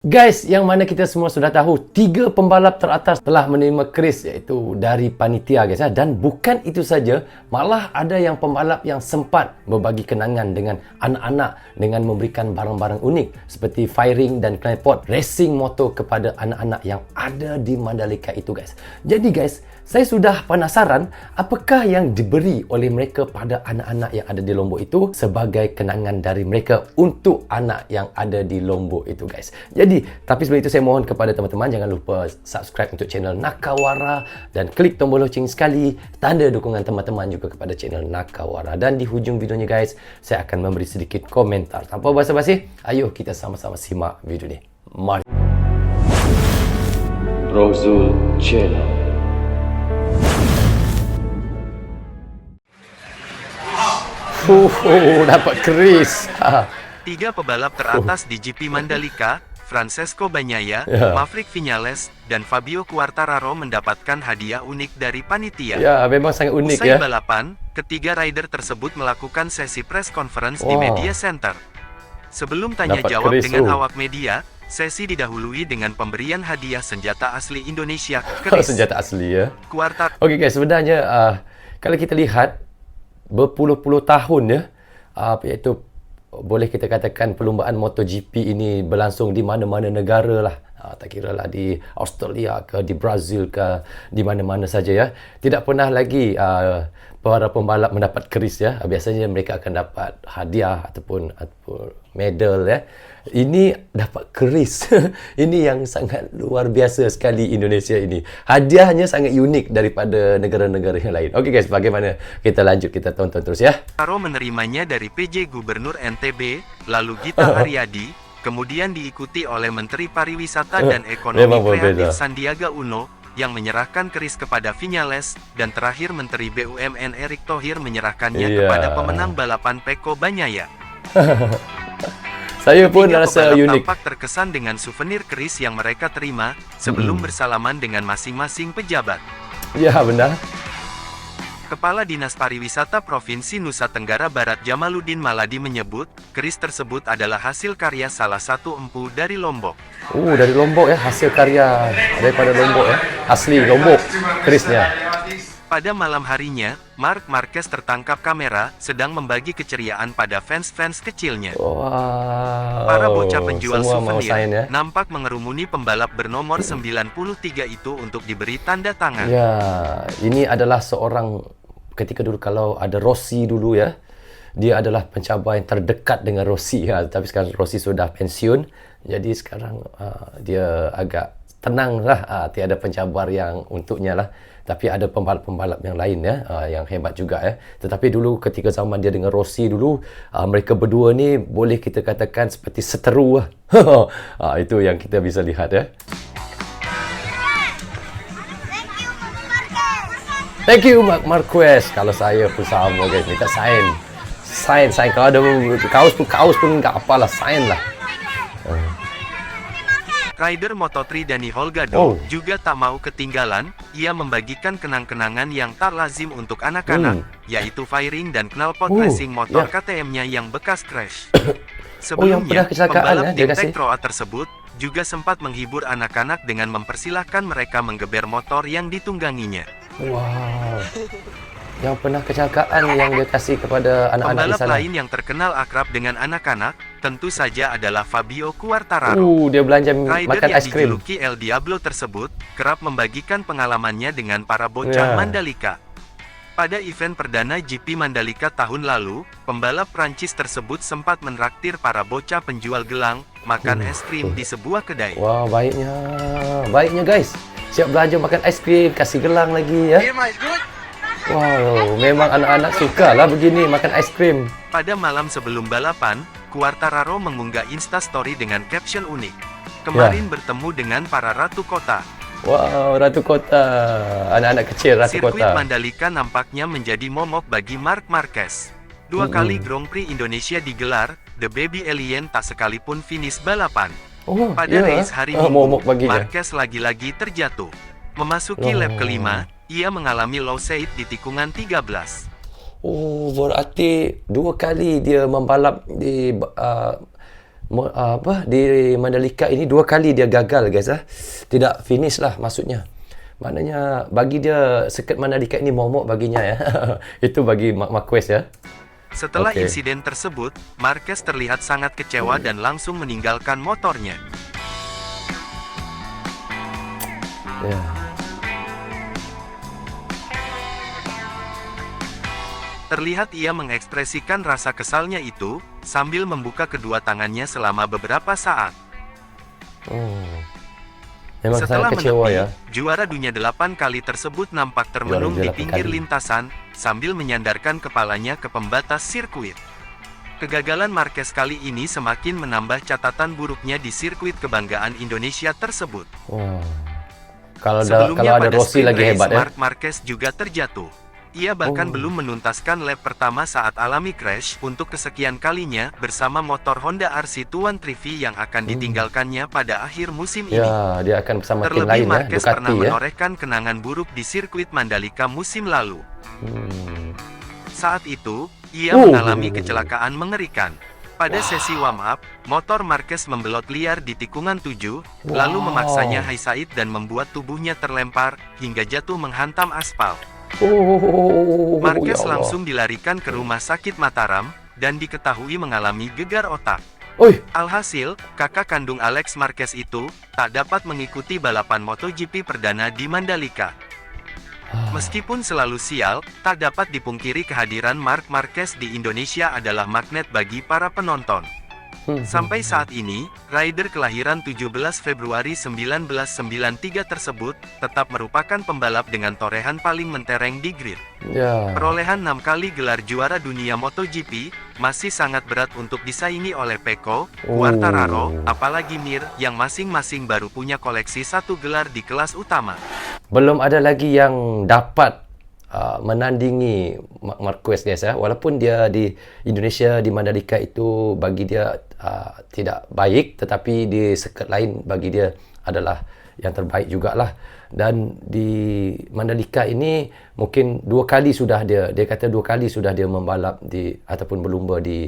Guys, yang mana kita semua sudah tahu, 3 pembalap teratas telah menerima kris iaitu dari panitia guys. Dan bukan itu saja, malah ada yang pembalap yang sempat berbagi kenangan dengan anak-anak dengan memberikan barang-barang unik seperti firing dan knalpot racing motor kepada anak-anak yang ada di Mandalika itu guys. Jadi guys, saya sudah penasaran apakah yang diberi oleh mereka pada anak-anak yang ada di Lombok itu sebagai kenangan dari mereka untuk anak yang ada di Lombok itu guys. Jadi, tapi sebelum itu saya mohon kepada teman-teman jangan lupa subscribe untuk channel Nakawara dan klik tombol loceng sekali, tanda dukungan teman-teman juga kepada channel Nakawara. Dan di hujung videonya guys, saya akan memberi sedikit komentar. Tanpa basa-basi, ayo kita sama-sama simak video ni. Mari. Rozul Channel. Dapat keris. 3 pebalap teratas di GP Mandalika, Francesco Bagnaia, Maverick Viñales, dan Fabio Quartararo mendapatkan hadiah unik dari panitia. Ya, memang sangat unik. Usai ya. balapan, ketiga rider tersebut melakukan sesi press conference di media center. Sebelum tanya jawab dengan awak media, sesi didahului dengan pemberian hadiah senjata asli Indonesia, keris. Senjata asli ya. Quartararo. Okey guys, sebenarnya kalau kita lihat berpuluh-puluh tahun ya, iaitu boleh kita katakan perlumbaan MotoGP ini berlangsung di mana-mana negara lah. Tak kira lah di Australia ke, di Brazil ke, di mana-mana saja ya. Tidak pernah lagi para pembalap mendapat keris ya. Biasanya mereka akan dapat hadiah ataupun medal ya. Ini dapat keris. Ini yang sangat luar biasa sekali Indonesia ini. Hadiahnya sangat unik daripada negara-negara yang lain. Okey guys, bagaimana kita lanjut, kita tonton terus ya. Quartararo menerimanya dari PJ Gubernur NTB, lalu Gita Haryadi, kemudian diikuti oleh Menteri Pariwisata dan Ekonomi Kreatif Sandiaga Uno, yang menyerahkan keris kepada Viñales, dan terakhir Menteri BUMN Erick Thohir menyerahkannya kepada pemenang balapan Pecco Bagnaia. Saya pun rasa unik. Tampak terkesan dengan souvenir keris yang mereka terima sebelum bersalaman dengan masing-masing pejabat. Ya, benar. Kepala Dinas Pariwisata Provinsi Nusa Tenggara Barat Jamaluddin Maladi menyebut, keris tersebut adalah hasil karya salah satu empu dari Lombok. Dari Lombok ya, hasil karya daripada Lombok ya. Asli Lombok kerisnya. Pada malam harinya, Marc Marquez tertangkap kamera sedang membagi keceriaan pada fans-fans kecilnya. Wow. Para bocah penjual Semua souvenir nampak mengerumuni pembalap bernomor 93 itu untuk diberi tanda tangan. Ya, ini adalah seorang ketika dulu kalau ada Rossi dulu ya. Dia adalah pencabar yang terdekat dengan Rossi ya. Tapi sekarang Rossi sudah pensiun. Jadi sekarang dia agak tenang lah. Tiada pencabar yang untuknya lah. Tapi ada pembalap-pembalap yang lain ya, yang hebat juga ya. Tetapi dulu ketika zaman dia dengan Rossi dulu, mereka berdua ni boleh kita katakan seperti seteru lah. Itu yang kita bisa lihat ya. Thank you Marc Marquez. Kalau saya pun sama guys, minta sign. Sign. Kalau ada kaos pun enggak apalah, sign lah. Rider Moto3 Dani Holgado juga tak mau ketinggalan. Ia membagikan kenang-kenangan yang tak lazim untuk anak-anak, yaitu firing dan knalpot racing motor KTM-nya yang bekas crash. Sebelumnya, pembalap tim Tektroa tersebut juga sempat menghibur anak-anak dengan mempersilahkan mereka menggeber motor yang ditungganginya. Wow. Yang pernah kecelakaan yang dia kasih kepada anak-anak di sana. Pembalap lain yang terkenal akrab dengan anak-anak tentu saja adalah Fabio Quartararo. Dia belanja makan es krim. Rider yang dijuluki El Diablo tersebut kerap membagikan pengalamannya dengan para bocah Mandalika. Pada event perdana GP Mandalika tahun lalu, pembalap Prancis tersebut sempat menraktir para bocah penjual gelang makan es krim di sebuah kedai. Wow, baiknya guys. Siap belanja makan es krim, kasih gelang lagi ya. Wow, memang anak-anak suka lah begini, makan es krim. Pada malam sebelum balapan, Quartararo mengunggah Instastory dengan caption unik. Kemarin bertemu dengan para Ratu Kota. Wow, Ratu Kota. Anak-anak kecil Ratu Kota. Sirkuit Mandalika nampaknya menjadi momok bagi Marc Marquez. 2 kali Grand Prix Indonesia digelar, The Baby Alien tak sekalipun finish balapan. Pada race hari Minggu, Marquez lagi-lagi terjatuh. Memasuki lap kelima, ia mengalami low side di tikungan 13. Berarti 2 kali dia membalap di di Mandalika ini 2 kali dia gagal guys. Tidak finish lah maksudnya. Maknanya bagi dia sirkuit Mandalika ini momok baginya ya. Itu bagi Marquez ya. Setelah insiden tersebut, Marquez terlihat sangat kecewa dan langsung meninggalkan motornya. Ya. Terlihat ia mengekspresikan rasa kesalnya itu, sambil membuka kedua tangannya selama beberapa saat. Memang Setelah sangat kecewa menepi, ya. juara dunia 8 kali tersebut nampak termenung di pinggir lintasan, sambil menyandarkan kepalanya ke pembatas sirkuit. Kegagalan Marquez kali ini semakin menambah catatan buruknya di sirkuit kebanggaan Indonesia tersebut. Kalau Sebelumnya ada pada Rossi sprint lagi race, hebat ya. Marc Marquez juga terjatuh. Ia bahkan belum menuntaskan lap pertama saat alami crash untuk kesekian kalinya bersama motor Honda RC213V yang akan ditinggalkannya pada akhir musim ini. Ya, dia akan bersama tim Terlebih lain Marquez ya, pernah Ducati ya. menorehkan kenangan buruk di sirkuit Mandalika musim lalu. Saat itu, ia mengalami kecelakaan mengerikan. Pada sesi warm up, motor Marquez membelot liar di tikungan 7, lalu memaksanya high side dan membuat tubuhnya terlempar hingga jatuh menghantam aspal. Marquez ya Allah. langsung dilarikan ke rumah sakit Mataram dan diketahui mengalami gegar otak. Alhasil, kakak kandung Alex Marquez itu tak dapat mengikuti balapan MotoGP perdana di Mandalika. Meskipun selalu sial, tak dapat dipungkiri kehadiran Marc Marquez di Indonesia adalah magnet bagi para penonton. Sampai saat ini, rider kelahiran 17 Februari 1993 tersebut tetap merupakan pembalap dengan torehan paling mentereng di grid. Ya. Perolehan 6 kali gelar juara dunia MotoGP masih sangat berat untuk disaingi oleh Pecco, Quartararo, apalagi Mir, yang masing-masing baru punya koleksi 1 gelar di kelas utama. Belum ada lagi yang dapat menandingi Marquez guys ya. Walaupun dia di Indonesia di Mandalika itu bagi dia tidak baik, tetapi di sirkuit lain bagi dia adalah yang terbaik jugalah. Dan di Mandalika ini mungkin 2 kali sudah dia kata 2 kali sudah dia membalap ataupun berlumba di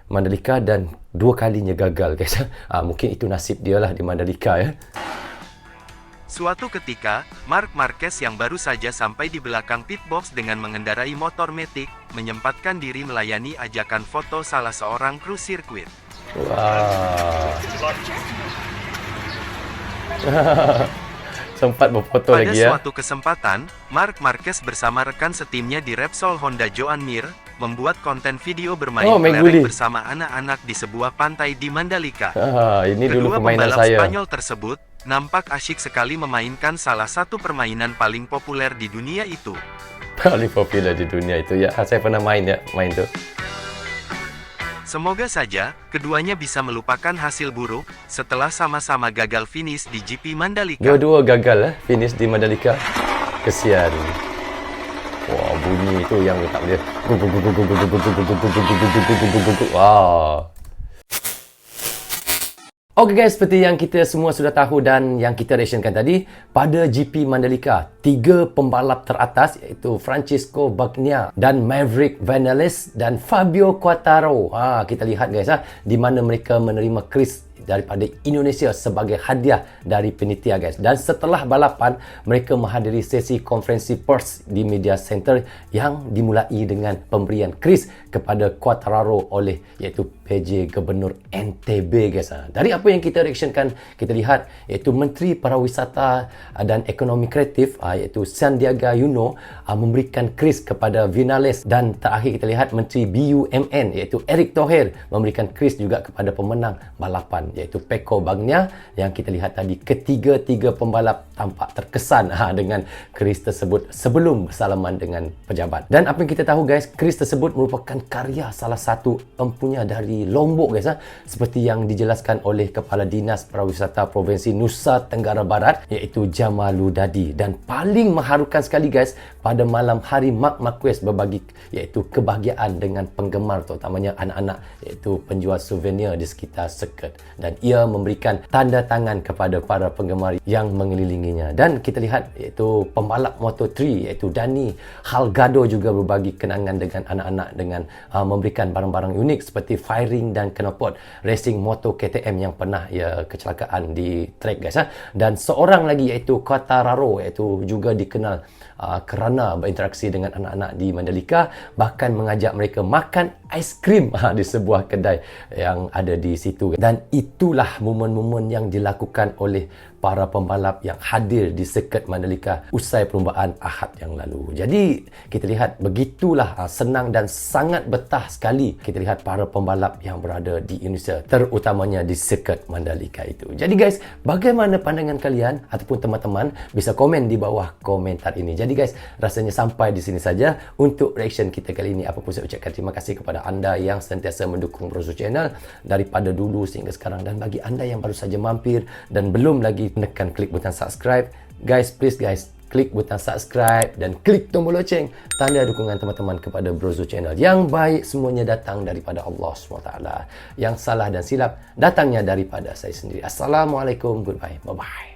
Mandalika dan 2 kalinya gagal guys. Mungkin itu nasib dia lah di Mandalika ya. Suatu ketika, Marc Marquez yang baru saja sampai di belakang pit box dengan mengendarai motor Matic, menyempatkan diri melayani ajakan foto salah seorang kru sirkuit. Sempat berfoto lagi ya. Pada suatu kesempatan, Marc Marquez bersama rekan setimnya di Repsol Honda Joan Mir, membuat konten video bermain kelereng bersama anak-anak di sebuah pantai di Mandalika. Ini dulu Kedua permainan pembalap saya. Spanyol tersebut nampak asyik sekali memainkan salah satu permainan paling populer di dunia itu. Paling populer di dunia itu ya. Saya pernah main tuh. Semoga saja keduanya bisa melupakan hasil buruk setelah sama-sama gagal finish di GP Mandalika. Dua-dua gagal finish di Mandalika. Kesian. Wah, bunyi itu yang tak boleh. Wow. Okey guys, seperti yang kita semua sudah tahu dan yang kita reactionkan tadi, pada GP Mandalika, 3 pembalap teratas iaitu Francisco Bagnaia dan Maverick Vinales dan Fabio Quartararo. Kita lihat guys di mana mereka menerima kris daripada Indonesia sebagai hadiah dari penitia guys. Dan setelah balapan, mereka menghadiri sesi konferensi pers di media center yang dimulai dengan pemberian kris kepada Quartararo oleh iaitu PJ Gubernur NTB guys. Dari apa yang kita reactionkan, kita lihat iaitu Menteri Pariwisata dan Ekonomi Kreatif iaitu Sandiaga Uno memberikan kris kepada Vinales, dan terakhir kita lihat Menteri BUMN iaitu Erick Thohir memberikan kris juga kepada pemenang balapan iaitu Pecco Bagnaia, yang kita lihat tadi ketiga-tiga pembalap tampak terkesan dengan kris tersebut sebelum bersalaman dengan pejabat. Dan apa yang kita tahu guys, kris tersebut merupakan karya salah satu empunya dari Lombok guys, seperti yang dijelaskan oleh Kepala Dinas Pariwisata Provinsi Nusa Tenggara Barat iaitu Jamaludadi. Dan paling mengharukan sekali guys, pada malam hari Marc Marquez berbagi iaitu kebahagiaan dengan penggemar terutamanya anak-anak iaitu penjual souvenir di sekitar sirkuit, dan ia memberikan tanda tangan kepada para penggemar yang mengelilinginya. Dan kita lihat iaitu pembalap Moto3 iaitu Dani Holgado juga berbagi kenangan dengan anak-anak dengan memberikan barang-barang unik seperti fairing dan knalpot racing motor KTM yang pernah kecelakaan di track guys. Dan seorang lagi iaitu Quartararo iaitu juga dikenal kerana berinteraksi dengan anak-anak di Mandalika, bahkan mengajak mereka makan aiskrim di sebuah kedai yang ada di situ. Dan itulah momen-momen yang dilakukan oleh para pembalap yang hadir di sirkuit Mandalika usai perlumbaan Ahad yang lalu. Jadi kita lihat begitulah senang dan sangat betah sekali kita lihat para pembalap yang berada di Indonesia, terutamanya di sirkuit Mandalika itu. Jadi guys, bagaimana pandangan kalian ataupun teman-teman bisa komen di bawah komentar ini. Jadi guys, rasanya sampai di sini saja untuk reaction kita kali ini. Apa pun saya ucapkan terima kasih kepada anda yang sentiasa mendukung Brozo Channel daripada dulu sehingga sekarang, dan bagi anda yang baru saja mampir dan belum lagi tekan klik butang subscribe, guys, please guys, klik butang subscribe dan klik tombol loceng, tanda dukungan teman-teman kepada Brozo Channel. Yang baik semuanya datang daripada Allah SWT, yang salah dan silap datangnya daripada saya sendiri. Assalamualaikum, goodbye, bye bye.